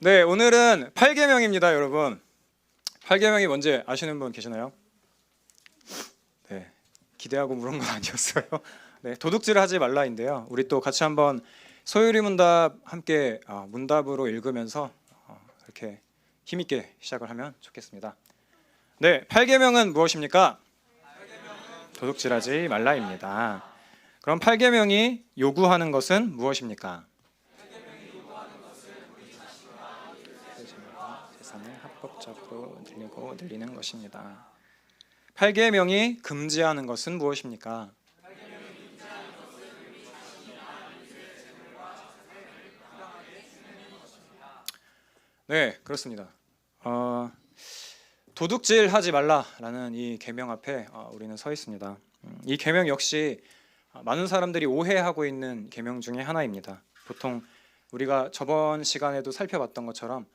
네, 오늘은 8계명입니다, 여러분. 8계명이 뭔지 아시는 분 계시나요? 네, 기대하고 물은 건 아니었어요. 네, 도둑질을 하지 말라인데요. 우리 또 같이 한번 소율이 문답 함께 문답으로 읽으면서 이렇게 힘있게 시작을 하면 좋겠습니다. 네, 8계명은 무엇입니까? 도둑질하지 말라입니다. 그럼 8계명이 요구하는 것은 무엇입니까? 세상을 합법적으로 늘리는 것입니다. 8계명이 금지하는 것은 무엇입니까? 네, 그렇습니다. 도둑질하지 말라라는 이 계명 앞에 우리는 서 있습니다. 이 계명 역시 많은 사람들이 오해하고 있는 계명 중에 하나입니다. 보통 우리가 저번 시간에도 살펴봤던 것처럼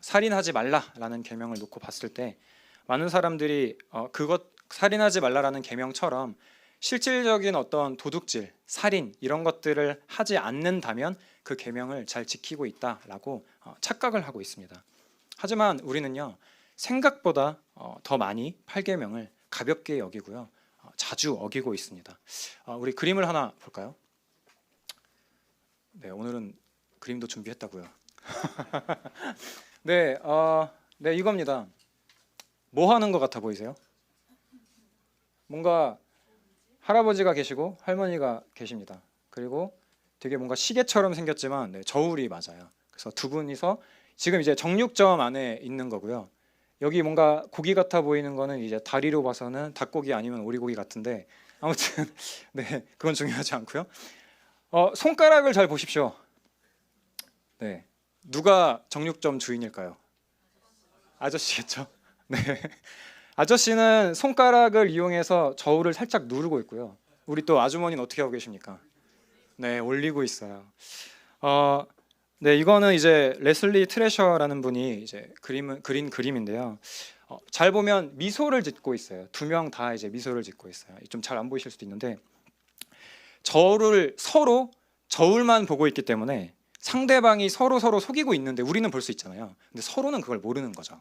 살인하지 말라라는 계명을 놓고 봤을 때 많은 사람들이 살인하지 말라라는 계명처럼 실질적인 어떤 도둑질, 살인 이런 것들을 하지 않는다면 그 계명을 잘 지키고 있다라고 착각을 하고 있습니다. 하지만 우리는요, 생각보다 더 많이 8계명을 가볍게 여기고요, 자주 어기고 있습니다. 우리 그림을 하나 볼까요? 네, 오늘은 그림도 준비했다고요. 네, 네, 이겁니다. 뭐 하는 것 같아 보이세요? 뭔가 할아버지가 계시고 할머니가 계십니다. 그리고 되게 뭔가 시계처럼 생겼지만 저울이 맞아요. 그래서 두 분이서 지금 이제 정육점 안에 있는 거고요. 여기 뭔가 고기 같아 보이는 거는 이제 다리로 봐서는 닭고기 아니면 오리고기 같은데 아무튼 네, 그건 중요하지 않고요. 손가락을 잘 보십시오. 네, 누가 정육점 주인일까요? 아저씨겠죠. 네, 아저씨는 손가락을 이용해서 저울을 살짝 누르고 있고요. 우리 또 아주머니는 어떻게 하고 계십니까? 네, 올리고 있어요. 네, 이거는 이제 레슬리 트레셔라는 분이 이제 그린 그림인데요. 잘 보면 미소를 짓고 있어요. 두 명 다 이제 미소를 짓고 있어요. 좀 잘 안 보이실 수도 있는데 서로 저울만 보고 있기 때문에 상대방이 서로 속이고 있는데 우리는 볼 수 있잖아요. 근데 서로는 그걸 모르는 거죠.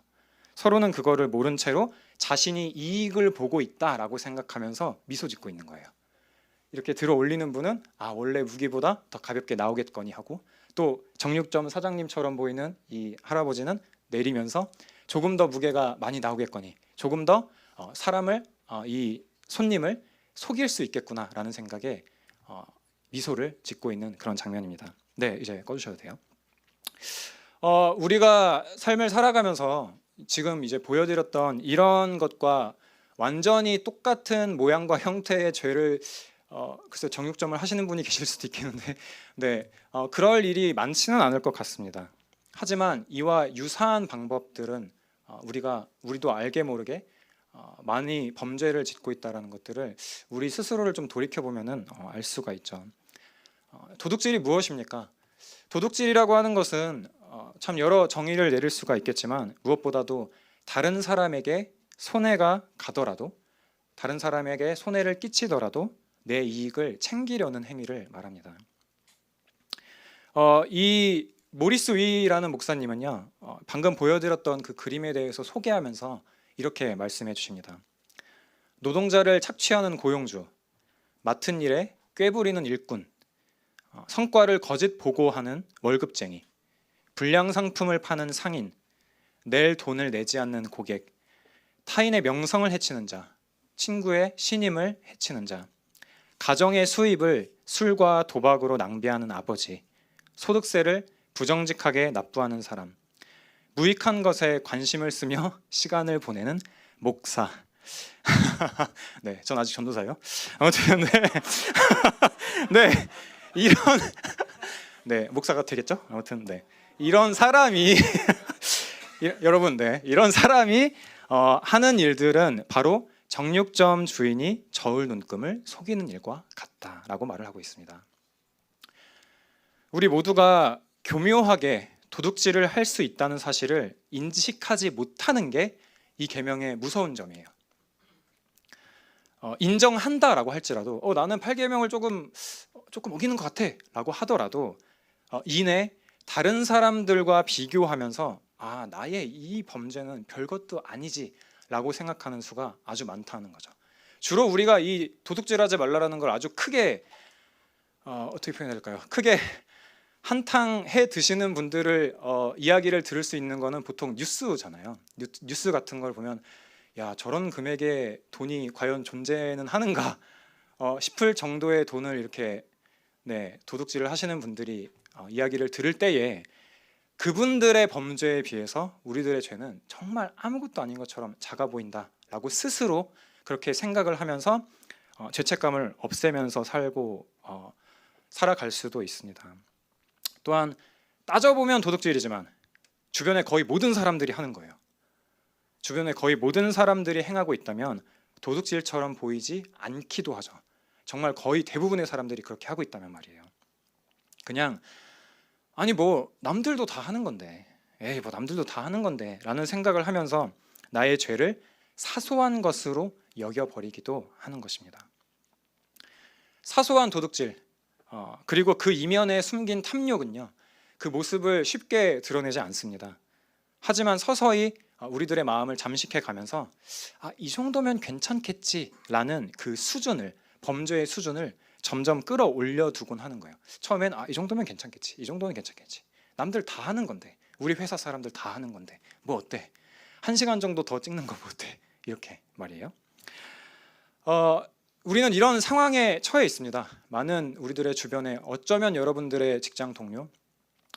서로는 그거를 모른 채로 자신이 이익을 보고 있다라고 생각하면서 미소 짓고 있는 거예요. 이렇게 들어 올리는 분은 원래 무기보다 더 가볍게 나오겠거니 하고, 또 정육점 사장님처럼 보이는 이 할아버지는 내리면서 조금 더 무게가 많이 나오겠거니, 조금 더 이 손님을 속일 수 있겠구나라는 생각에 미소를 짓고 있는 그런 장면입니다. 네, 이제 꺼주셔도 돼요. 우리가 삶을 살아가면서 지금 이제 보여드렸던 이런 것과 완전히 똑같은 모양과 형태의 죄를 글쎄 정육점을 하시는 분이 계실 수도 있겠는데 네, 그럴 일이 많지는 않을 것 같습니다. 하지만 이와 유사한 방법들은 우리도 알게 모르게 많이 범죄를 짓고 있다는 것들을 우리 스스로를 좀 돌이켜 보면은 알 수가 있죠. 도둑질이 무엇입니까? 도둑질이라고 하는 것은 참 여러 정의를 내릴 수가 있겠지만 무엇보다도 다른 사람에게 손해가 가더라도, 다른 사람에게 손해를 끼치더라도 내 이익을 챙기려는 행위를 말합니다. 이 모리스 위라는 목사님은요, 방금 보여드렸던 그 그림에 대해서 소개하면서 이렇게 말씀해 주십니다. 노동자를 착취하는 고용주, 맡은 일에 꾀부리는 일꾼, 성과를 거짓 보고하는 월급쟁이, 불량 상품을 파는 상인, 낼 돈을 내지 않는 고객, 타인의 명성을 해치는 자, 친구의 신임을 해치는 자, 가정의 수입을 술과 도박으로 낭비하는 아버지, 소득세를 부정직하게 납부하는 사람, 무익한 것에 관심을 쓰며 시간을 보내는 목사. 네, 전 아직 전도사예요. 아무튼 네, 이런 네, 목사가 되겠죠? 아무튼 네, 이런 사람이 여러분, 네, 이런 사람이 하는 일들은 바로 정육점 주인이 저울 눈금을 속이는 일과 같다라고 말을 하고 있습니다. 우리 모두가 교묘하게 도둑질을 할 수 있다는 사실을 인식하지 못하는 게 이 계명의 무서운 점이에요. 인정한다라고 할지라도 나는 8계명을 조금 어기는 것 같아 라고 하더라도 이내 다른 사람들과 비교하면서 나의 이 범죄는 별것도 아니지라고 생각하는 수가 아주 많다는 거죠. 주로 우리가 이 도둑질하지 말라라는 걸 아주 크게 어떻게 표현해야 될까요? 크게 한탕해 드시는 분들을 이야기를 들을 수 있는 거는 보통 뉴스잖아요. 뉴스 같은 걸 보면 야, 저런 금액의 돈이 과연 존재는 하는가 싶을 정도의 돈을 이렇게 도둑질을 하시는 분들이 이야기를 들을 때에 그분들의 범죄에 비해서 우리들의 죄는 정말 아무것도 아닌 것처럼 작아 보인다라고 스스로 그렇게 생각을 하면서 죄책감을 없애면서 살아갈 수도 있습니다. 또한 따져보면 도둑질이지만 주변에 거의 모든 사람들이 하는 거예요. 주변에 거의 모든 사람들이 행하고 있다면 도둑질처럼 보이지 않기도 하죠. 정말 거의 대부분의 사람들이 그렇게 하고 있다면 말이에요. 그냥 뭐 남들도 다 하는 건데, 뭐 남들도 다 하는 건데 라는 생각을 하면서 나의 죄를 사소한 것으로 여겨버리기도 하는 것입니다. 사소한 도둑질 그리고 그 이면에 숨긴 탐욕은요, 그 모습을 쉽게 드러내지 않습니다. 하지만 서서히 우리들의 마음을 잠식해 가면서 이 정도면 괜찮겠지라는 그 수준을, 범죄의 수준을 점점 끌어올려 두곤 하는 거예요. 처음엔 이 정도면 괜찮겠지, 이 정도는 괜찮겠지, 남들 다 하는 건데, 우리 회사 사람들 다 하는 건데 뭐 어때, 1시간 정도 더 찍는 거 뭐 어때, 이렇게 말이에요. 우리는 이런 상황에 처해 있습니다. 많은 우리들의 주변에, 어쩌면 여러분들의 직장 동료,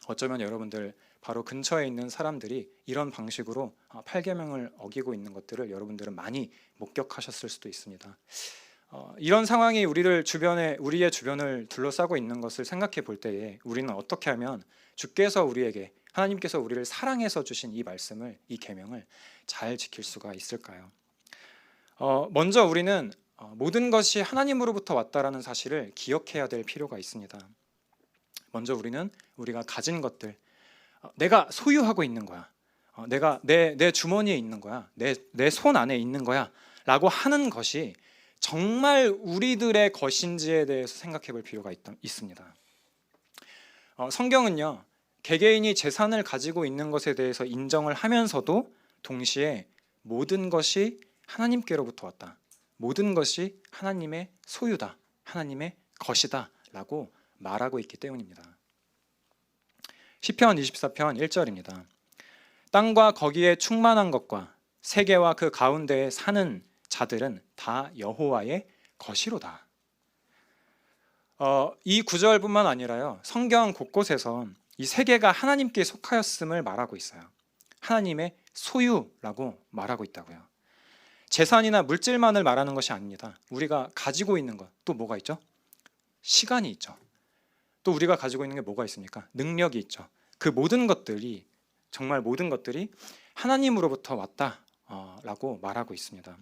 어쩌면 여러분들 바로 근처에 있는 사람들이 이런 방식으로 8계명을 어기고 있는 것들을 여러분들은 많이 목격하셨을 수도 있습니다. 이런 상황이 우리의 주변을 둘러싸고 있는 것을 생각해 볼 때에 우리는 어떻게 하면 주께서 우리에게, 하나님께서 우리를 사랑해서 주신 이 말씀을, 이 계명을 잘 지킬 수가 있을까요? 먼저 우리는 모든 것이 하나님으로부터 왔다라는 사실을 기억해야 될 필요가 있습니다. 먼저 우리가 가진 것들, 내가 소유하고 있는 거야, 내가 내 주머니에 있는 거야, 내 손 안에 있는 거야 라고 하는 것이 정말 우리들의 것인지에 대해서 생각해 볼 필요가 있습니다. 성경은요, 개개인이 재산을 가지고 있는 것에 대해서 인정을 하면서도 동시에 모든 것이 하나님께로부터 왔다, 모든 것이 하나님의 소유다, 하나님의 것이다 라고 말하고 있기 때문입니다. 시편 24편 1절입니다. 땅과 거기에 충만한 것과 세계와 그 가운데에 사는 자들은 다 여호와의 것이로다. 이 구절뿐만 아니라요, 성경 곳곳에서 이 세계가 하나님께 속하였음을 말하고 있어요. 하나님의 소유라고 말하고 있다고요. 재산이나 물질만을 말하는 것이 아닙니다. 우리가 가지고 있는 것, 또 뭐가 있죠? 시간이 있죠. 또 우리가 가지고 있는 게 뭐가 있습니까? 능력이 있죠. 그 모든 것들이, 정말 모든 것들이 하나님으로부터 왔다라고 말하고 있습니다.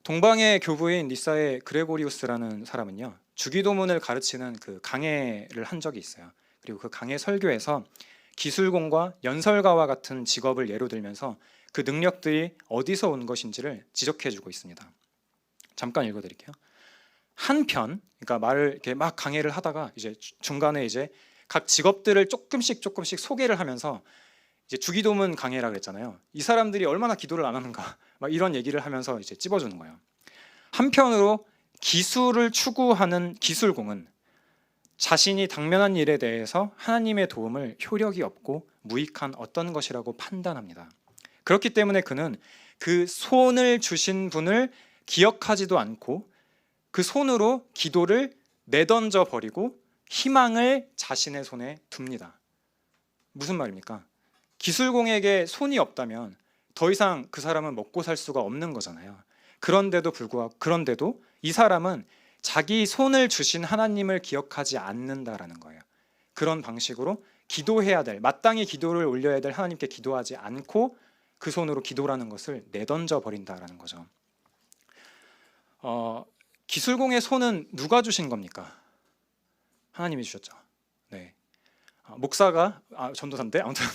동방의 교부인 니사의 그레고리우스라는 사람은요, 주기도문을 가르치는 그 강해를 한 적이 있어요. 그리고 그 강해 설교에서 기술공과 연설가와 같은 직업을 예로 들면서 그 능력들이 어디서 온 것인지를 지적해주고 있습니다. 잠깐 읽어드릴게요. 한편, 그러니까 말을 이렇게 막 강해를 하다가 이제 중간에 이제 각 직업들을 조금씩 소개를 하면서 이제 주기도문 강해라 그랬잖아요. 이 사람들이 얼마나 기도를 안 하는가, 막 이런 얘기를 하면서 이제 찝어주는 거예요. 한편으로 기술을 추구하는 기술공은 자신이 당면한 일에 대해서 하나님의 도움을 효력이 없고 무익한 어떤 것이라고 판단합니다. 그렇기 때문에 그는 그 손을 주신 분을 기억하지도 않고 그 손으로 기도를 내던져 버리고 희망을 자신의 손에 둡니다. 무슨 말입니까? 기술공에게 손이 없다면 더 이상 그 사람은 먹고 살 수가 없는 거잖아요. 그런데도 이 사람은 자기 손을 주신 하나님을 기억하지 않는다라는 거예요. 그런 방식으로 기도해야 될, 마땅히 기도를 올려야 될 하나님께 기도하지 않고 그 손으로 기도라는 것을 내던져 버린다라는 거죠. 기술공의 손은 누가 주신 겁니까? 하나님이 주셨죠. 네. 목사가 전도사인데 아무튼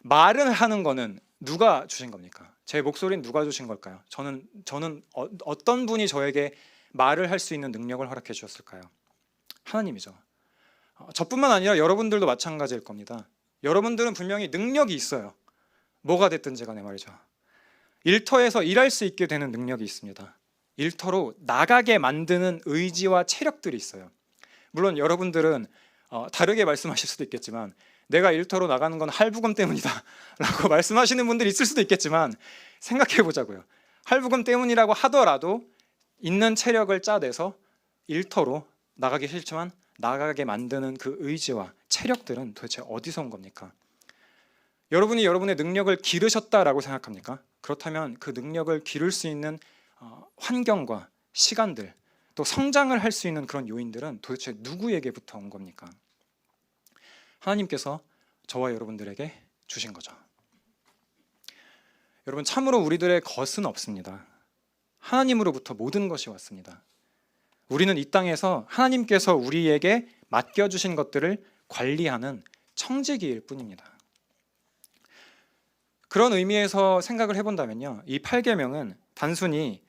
말을 하는 거는 누가 주신 겁니까? 제 목소리는 누가 주신 걸까요? 저는 어떤 분이 저에게 말을 할 수 있는 능력을 허락해 주셨을까요? 하나님이죠. 저뿐만 아니라 여러분들도 마찬가지일 겁니다. 여러분들은 분명히 능력이 있어요. 뭐가 됐든지 간에 말이죠. 일터에서 일할 수 있게 되는 능력이 있습니다. 일터로 나가게 만드는 의지와 체력들이 있어요. 물론 여러분들은 다르게 말씀하실 수도 있겠지만 내가 일터로 나가는 건 할부금 때문이다 라고 말씀하시는 분들이 있을 수도 있겠지만 생각해 보자고요. 할부금 때문이라고 하더라도 있는 체력을 짜내서 일터로 나가기 싫지만 나가게 만드는 그 의지와 체력들은 도대체 어디서 온 겁니까? 여러분이 여러분의 능력을 기르셨다라고 생각합니까? 그렇다면 그 능력을 기를 수 있는 환경과 시간들, 또 성장을 할 수 있는 그런 요인들은 도대체 누구에게부터 온 겁니까? 하나님께서 저와 여러분들에게 주신 거죠. 여러분, 참으로 우리들의 것은 없습니다. 하나님으로부터 모든 것이 왔습니다. 우리는 이 땅에서 하나님께서 우리에게 맡겨주신 것들을 관리하는 청지기일 뿐입니다. 그런 의미에서 생각을 해본다면요, 이 8계명은 단순히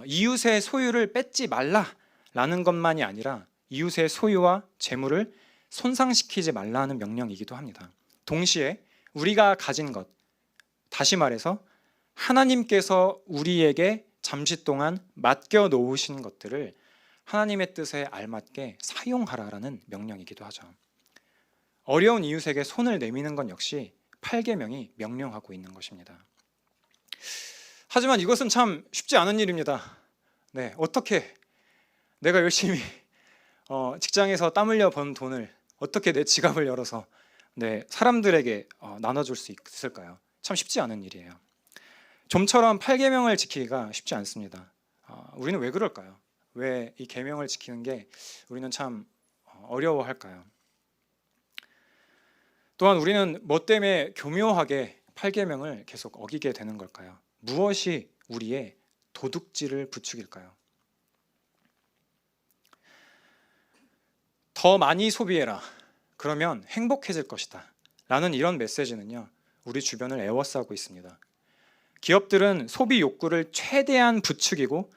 이웃의 소유를 뺏지 말라라는 것만이 아니라 이웃의 소유와 재물을 손상시키지 말라는 명령이기도 합니다. 동시에 우리가 가진 것, 다시 말해서 하나님께서 우리에게 잠시 동안 맡겨 놓으신 것들을 하나님의 뜻에 알맞게 사용하라라는 명령이기도 하죠. 어려운 이웃에게 손을 내미는 건 역시 8계명이 명령하고 있는 것입니다. 하지만 이것은 참 쉽지 않은 일입니다. 네, 어떻게 내가 열심히 직장에서 땀 흘려 번 돈을 어떻게 내 지갑을 열어서 사람들에게 나눠줄 수 있을까요? 참 쉽지 않은 일이에요. 좀처럼 8계명을 지키기가 쉽지 않습니다. 우리는 왜 그럴까요? 왜 이 계명을 지키는 게 우리는 참 어려워할까요? 또한 우리는 뭐 때문에 교묘하게 8계명을 계속 어기게 되는 걸까요? 무엇이 우리의 도둑질을 부추길까요? 더 많이 소비해라. 그러면 행복해질 것이다. 라는 이런 메시지는요, 우리 주변을 에워싸고 있습니다. 기업들은 소비 욕구를 최대한 부추기고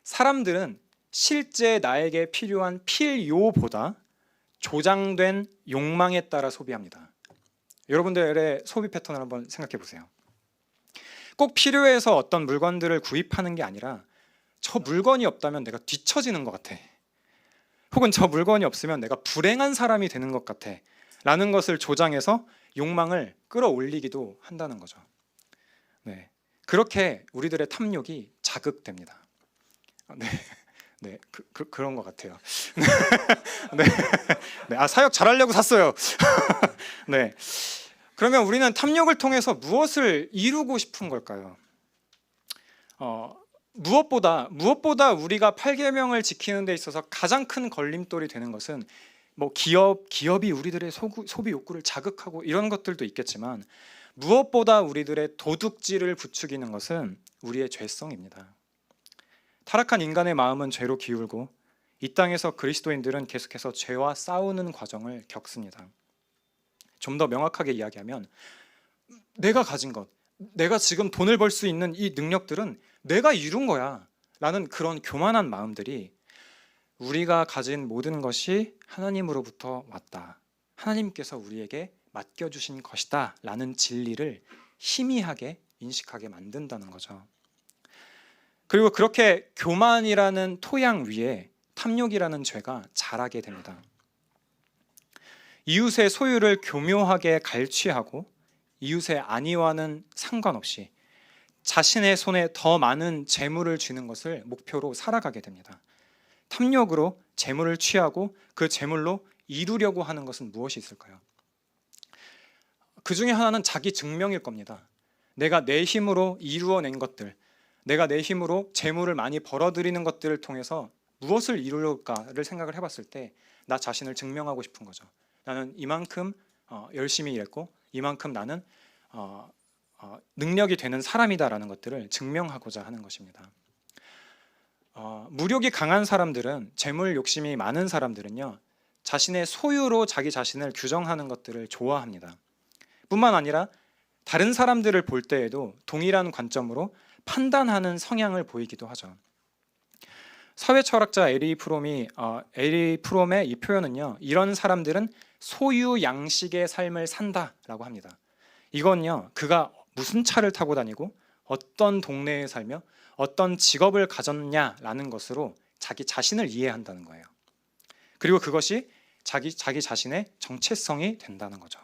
사람들은 실제 나에게 필요한 필요보다 조장된 욕망에 따라 소비합니다. 여러분들의 소비 패턴을 한번 생각해 보세요. 꼭 필요해서 어떤 물건들을 구입하는 게 아니라 저 물건이 없다면 내가 뒤처지는 것 같아. 혹은 저 물건이 없으면 내가 불행한 사람이 되는 것 같아. 라는 것을 조장해서 욕망을 끌어올리기도 한다는 거죠. 네, 그렇게 우리들의 탐욕이 자극됩니다. 그런 것 같아요. 사역 잘하려고 샀어요. 네. 그러면 우리는 탐욕을 통해서 무엇을 이루고 싶은 걸까요? 무엇보다 우리가 8계명을 지키는 데 있어서 가장 큰 걸림돌이 되는 것은 기업이 우리들의 소비 욕구를 자극하고 이런 것들도 있겠지만 무엇보다 우리들의 도둑질을 부추기는 것은 우리의 죄성입니다. 타락한 인간의 마음은 죄로 기울고 이 땅에서 그리스도인들은 계속해서 죄와 싸우는 과정을 겪습니다. 좀 더 명확하게 이야기하면 내가 가진 것, 내가 지금 돈을 벌 수 있는 이 능력들은 내가 이룬 거야 라는 그런 교만한 마음들이 우리가 가진 모든 것이 하나님으로부터 왔다, 하나님께서 우리에게 맡겨주신 것이다 라는 진리를 희미하게 인식하게 만든다는 거죠. 그리고 그렇게 교만이라는 토양 위에 탐욕이라는 죄가 자라게 됩니다. 이웃의 소유를 교묘하게 갈취하고 이웃의 안위와는 상관없이 자신의 손에 더 많은 재물을 쥐는 것을 목표로 살아가게 됩니다. 탐욕으로 재물을 취하고 그 재물로 이루려고 하는 것은 무엇이 있을까요? 그 중에 하나는 자기 증명일 겁니다. 내가 내 힘으로 이루어낸 것들, 내가 내 힘으로 재물을 많이 벌어들이는 것들을 통해서 무엇을 이룰까를 생각을 해봤을 때 나 자신을 증명하고 싶은 거죠. 나는 이만큼 열심히 일했고 이만큼 나는 능력이 되는 사람이다라는 것들을 증명하고자 하는 것입니다. 무력이 강한 사람들은, 재물 욕심이 많은 사람들은요, 자신의 소유로 자기 자신을 규정하는 것들을 좋아합니다. 뿐만 아니라 다른 사람들을 볼 때에도 동일한 관점으로 판단하는 성향을 보이기도 하죠. 사회 철학자 에리 프롬의 이 표현은요, 이런 사람들은 소유 양식의 삶을 산다라고 합니다. 이건요, 그가 무슨 차를 타고 다니고 어떤 동네에 살며 어떤 직업을 가졌냐라는 것으로 자기 자신을 이해한다는 거예요. 그리고 그것이 자기 자신의 정체성이 된다는 거죠.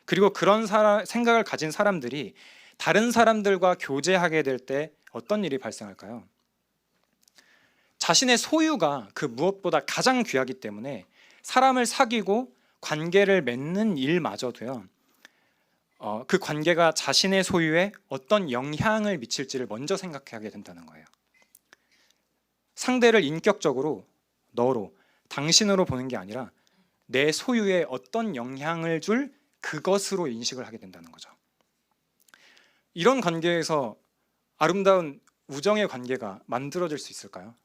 그리고 그런 생각을 가진 사람들이 다른 사람들과 교제하게 될 때 어떤 일이 발생할까요? 자신의 소유가 그 무엇보다 가장 귀하기 때문에 사람을 사귀고 관계를 맺는 일마저도요, 그 관계가 자신의 소유에 어떤 영향을 미칠지를 먼저 생각하게 된다는 거예요. 상대를 인격적으로 너로, 당신으로 보는 게 아니라 내 소유에 어떤 영향을 줄 그것으로 인식을 하게 된다는 거죠. 이런 관계에서 아름다운 우정의 관계가 만들어질 수 있을까요?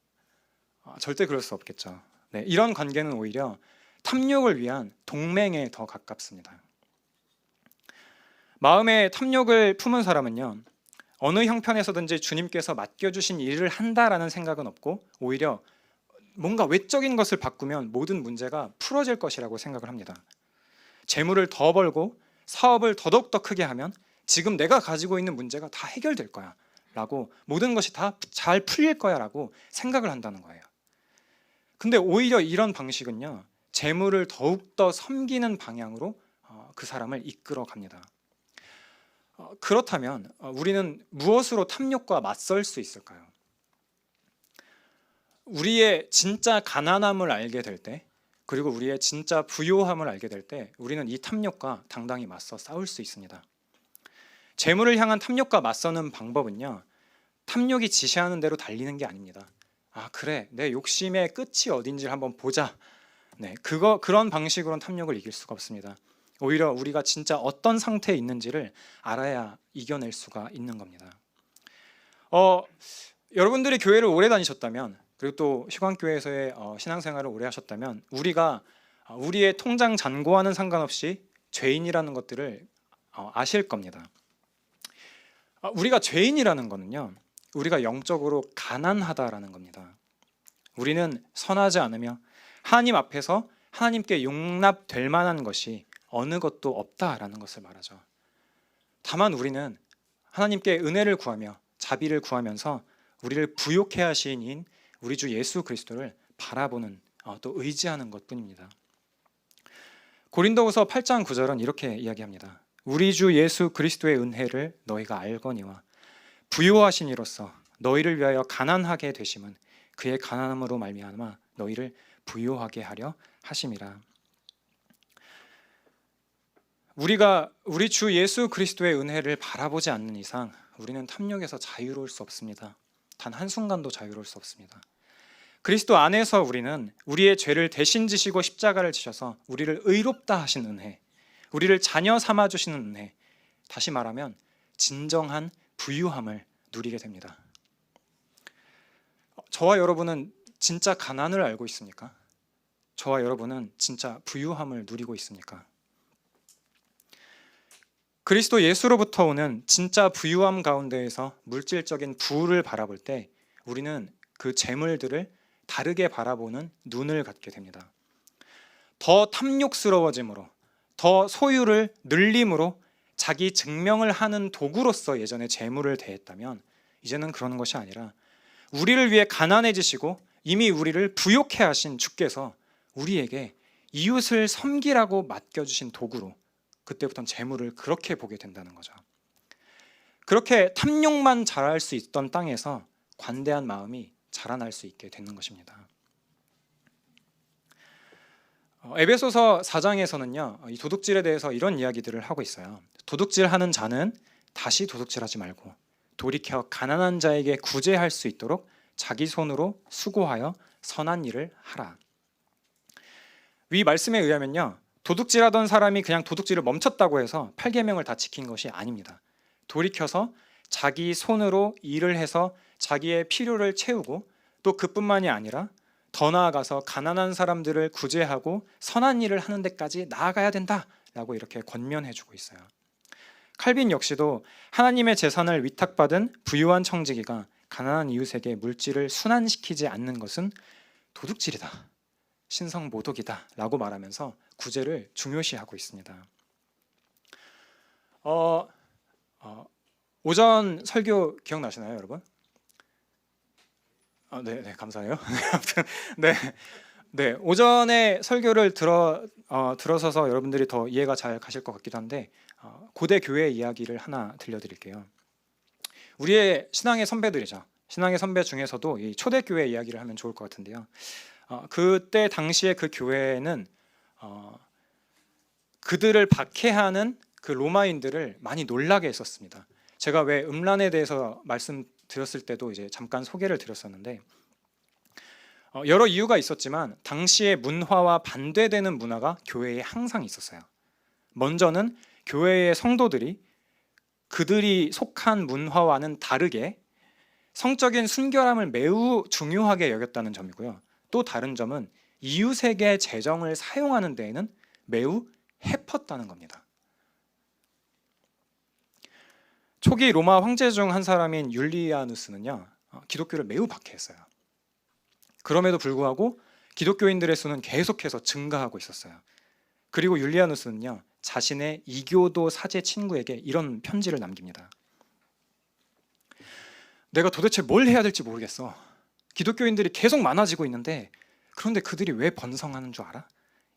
절대 그럴 수 없겠죠. 네, 이런 관계는 오히려 탐욕을 위한 동맹에 더 가깝습니다. 마음에 탐욕을 품은 사람은요, 어느 형편에서든지 주님께서 맡겨주신 일을 한다라는 생각은 없고 오히려 뭔가 외적인 것을 바꾸면 모든 문제가 풀어질 것이라고 생각을 합니다. 재물을 더 벌고 사업을 더더욱 더 크게 하면 지금 내가 가지고 있는 문제가 다 해결될 거야 라고, 모든 것이 다 잘 풀릴 거야 라고 생각을 한다는 거예요. 근데 오히려 이런 방식은요, 재물을 더욱더 섬기는 방향으로 그 사람을 이끌어 갑니다. 그렇다면 우리는 무엇으로 탐욕과 맞설 수 있을까요? 우리의 진짜 가난함을 알게 될 때, 그리고 우리의 진짜 부요함을 알게 될 때 우리는 이 탐욕과 당당히 맞서 싸울 수 있습니다. 재물을 향한 탐욕과 맞서는 방법은요, 탐욕이 지시하는 대로 달리는 게 아닙니다. 그래, 내 욕심의 끝이 어딘지 한번 보자. 네, 그런 방식으로는 탐욕을 이길 수가 없습니다. 오히려 우리가 진짜 어떤 상태에 있는지를 알아야 이겨낼 수가 있는 겁니다. 여러분들이 교회를 오래 다니셨다면, 그리고 또 휴관교회에서의 신앙생활을 오래 하셨다면, 우리가 우리의 통장 잔고와는 상관없이 죄인이라는 것들을 아실 겁니다. 우리가 죄인이라는 거는요, 우리가 영적으로 가난하다라는 겁니다. 우리는 선하지 않으며 하나님 앞에서 하나님께 용납될 만한 것이 어느 것도 없다라는 것을 말하죠. 다만 우리는 하나님께 은혜를 구하며 자비를 구하면서 우리를 부욕해 하신 이인 우리 주 예수 그리스도를 바라보는, 또 의지하는 것뿐입니다. 고린도후서 8장 9절은 이렇게 이야기합니다. 우리 주 예수 그리스도의 은혜를 너희가 알거니와 부요하신 이로써 너희를 위하여 가난하게 되심은 그의 가난함으로 말미암아 너희를 부요하게 하려 하심이라. 우리가 우리 주 예수 그리스도의 은혜를 바라보지 않는 이상 우리는 탐욕에서 자유로울 수 없습니다. 단 한순간도 자유로울 수 없습니다. 그리스도 안에서 우리는 우리의 죄를 대신 지시고 십자가를 지셔서 우리를 의롭다 하신 은혜, 우리를 자녀 삼아 주시는 은혜, 다시 말하면 진정한 부유함을 누리게 됩니다. 저와 여러분은 진짜 가난을 알고 있습니까? 저와 여러분은 진짜 부유함을 누리고 있습니까? 그리스도 예수로부터 오는 진짜 부유함 가운데에서 물질적인 부를 바라볼 때 우리는 그 재물들을 다르게 바라보는 눈을 갖게 됩니다. 더 탐욕스러워짐으로, 더 소유를 늘림으로 자기 증명을 하는 도구로서 예전에 재물을 대했다면 이제는 그러는 것이 아니라 우리를 위해 가난해지시고 이미 우리를 부욕해 하신 주께서 우리에게 이웃을 섬기라고 맡겨주신 도구로 그때부터는 재물을 그렇게 보게 된다는 거죠. 그렇게 탐욕만 자랄 수 있던 땅에서 관대한 마음이 자라날 수 있게 되는 것입니다. 에베소서 4장에서는요, 이 도둑질에 대해서 이런 이야기들을 하고 있어요. 도둑질하는 자는 다시 도둑질하지 말고 돌이켜 가난한 자에게 구제할 수 있도록 자기 손으로 수고하여 선한 일을 하라. 위 말씀에 의하면요, 도둑질하던 사람이 그냥 도둑질을 멈췄다고 해서 8계명을 다 지킨 것이 아닙니다. 돌이켜서 자기 손으로 일을 해서 자기의 필요를 채우고 또 그뿐만이 아니라 더 나아가서 가난한 사람들을 구제하고 선한 일을 하는 데까지 나아가야 된다라고 이렇게 권면해주고 있어요. 칼빈 역시도 하나님의 재산을 위탁받은 부유한 청지기가 가난한 이웃에게 물질을 순환시키지 않는 것은 도둑질이다, 신성모독이다 라고 말하면서 구제를 중요시하고 있습니다. 오전 설교 기억나시나요, 여러분? 네, 감사해요. 네, 오전에 설교를 들어서서 여러분들이 더 이해가 잘 가실 것 같기도 한데 고대 교회 이야기를 하나 들려드릴게요. 우리의 신앙의 선배들이죠. 신앙의 선배 중에서도 이 초대교회 이야기를 하면 좋을 것 같은데요. 그때 당시에 그 교회는 그들을 박해하는 그 로마인들을 많이 놀라게 했었습니다. 제가 왜 음란에 대해서 말씀드렸을 때도 이제 잠깐 소개를 드렸었는데 여러 이유가 있었지만 당시의 문화와 반대되는 문화가 교회에 항상 있었어요. 먼저는 교회의 성도들이 그들이 속한 문화와는 다르게 성적인 순결함을 매우 중요하게 여겼다는 점이고요. 또 다른 점은 이웃에게 재정을 사용하는 데에는 매우 해펐다는 겁니다. 초기 로마 황제 중 한 사람인 율리아누스는요, 기독교를 매우 박해했어요. 그럼에도 불구하고 기독교인들의 수는 계속해서 증가하고 있었어요. 그리고 율리아누스는요, 자신의 이교도 사제 친구에게 이런 편지를 남깁니다. 내가 도대체 뭘 해야 될지 모르겠어. 기독교인들이 계속 많아지고 있는데 그런데 그들이 왜 번성하는 줄 알아?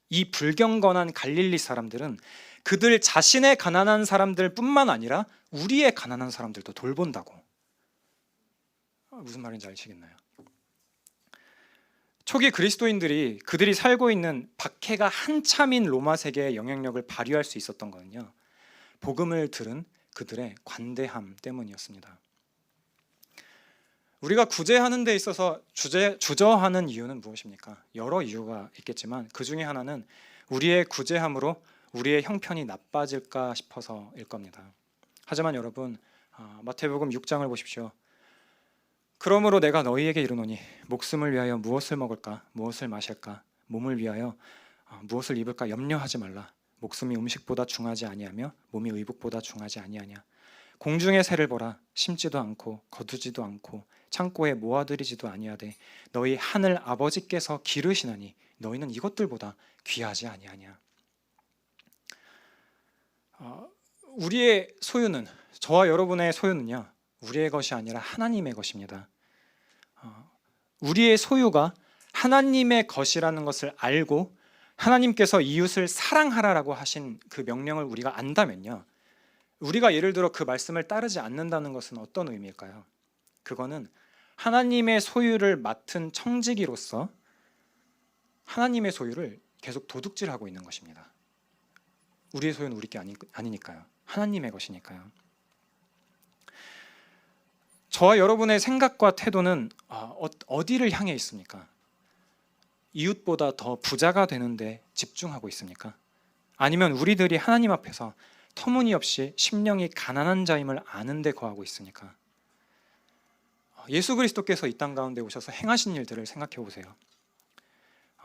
이 불경건한 갈릴리 사람들은 그들 자신의 가난한 사람들 뿐만 아니라 우리의 가난한 사람들도 돌본다고. 무슨 말인지 아시겠나요? 초기 그리스도인들이 그들이 살고 있는 박해가 한참인 로마 세계의 영향력을 발휘할 수 있었던 거는요, 복음을 들은 그들의 관대함 때문이었습니다. 우리가 구제하는 데 있어서 주저하는 이유는 무엇입니까? 여러 이유가 있겠지만 그 중에 하나는 우리의 구제함으로 우리의 형편이 나빠질까 싶어서일 겁니다. 하지만 여러분, 마태복음 6장을 보십시오. 그러므로 내가 너희에게 이르노니 목숨을 위하여 무엇을 먹을까, 무엇을 마실까, 몸을 위하여 무엇을 입을까 염려하지 말라. 목숨이 음식보다 중하지 아니하며 몸이 의복보다 중하지 아니하냐. 공중의 새를 보라. 심지도 않고 거두지도 않고 창고에 모아들이지도 아니하되 너희 하늘 아버지께서 기르시나니 너희는 이것들보다 귀하지 아니하냐. 우리의 소유는, 저와 여러분의 소유는요, 우리의 것이 아니라 하나님의 것입니다. 우리의 소유가 하나님의 것이라는 것을 알고 하나님께서 이웃을 사랑하라라고 하신 그 명령을 우리가 안다면요, 우리가 예를 들어 그 말씀을 따르지 않는다는 것은 어떤 의미일까요? 그거는 하나님의 소유를 맡은 청지기로서 하나님의 소유를 계속 도둑질하고 있는 것입니다. 우리의 소유는 우리 게 아니니까요. 하나님의 것이니까요. 저와 여러분의 생각과 태도는 어디를 향해 있습니까? 이웃보다 더 부자가 되는데 집중하고 있습니까? 아니면 우리들이 하나님 앞에서 터무니없이 심령이 가난한 자임을 아는 데 거하고 있습니까? 예수 그리스도께서 이 땅 가운데 오셔서 행하신 일들을 생각해 보세요.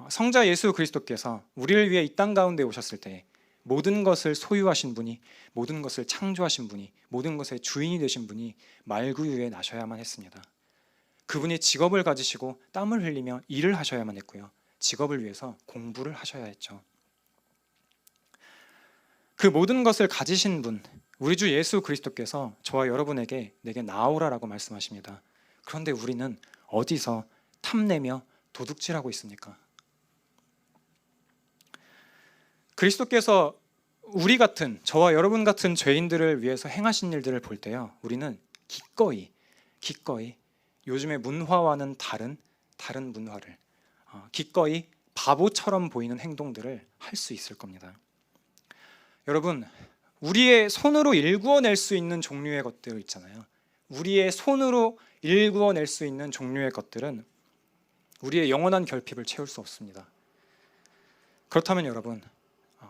성자 예수 그리스도께서 우리를 위해 이 땅 가운데 오셨을 때 모든 것을 소유하신 분이, 모든 것을 창조하신 분이, 모든 것의 주인이 되신 분이 말구유에 나셔야만 했습니다. 그분이 직업을 가지시고 땀을 흘리며 일을 하셔야만 했고요, 직업을 위해서 공부를 하셔야 했죠. 그 모든 것을 가지신 분, 우리 주 예수 그리스도께서 저와 여러분에게 내게 나오라라고 말씀하십니다. 그런데 우리는 어디서 탐내며 도둑질하고 있습니까? 그리스도께서 우리 같은, 저와 여러분 같은 죄인들을 위해서 행하신 일들을 볼 때요, 우리는 기꺼이 요즘의 문화와는 다른 문화를, 기꺼이 바보처럼 보이는 행동들을 할 수 있을 겁니다. 여러분, 우리의 손으로 일구어낼 수 있는 종류의 것들 있잖아요. 우리의 손으로 일구어낼 수 있는 종류의 것들은 우리의 영원한 결핍을 채울 수 없습니다. 그렇다면 여러분,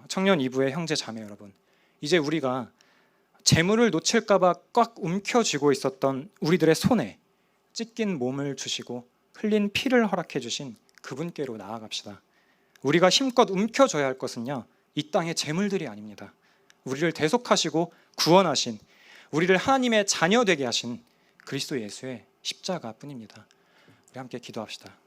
청년 2부의 형제 자매 여러분, 이제 우리가 재물을 놓칠까 봐 꽉 움켜쥐고 있었던 우리들의 손에 찢긴 몸을 주시고 흘린 피를 허락해 주신 그분께로 나아갑시다. 우리가 힘껏 움켜줘야 할 것은요, 이 땅의 재물들이 아닙니다. 우리를 대속하시고 구원하신, 우리를 하나님의 자녀 되게 하신 그리스도 예수의 십자가뿐입니다. 우리 함께 기도합시다.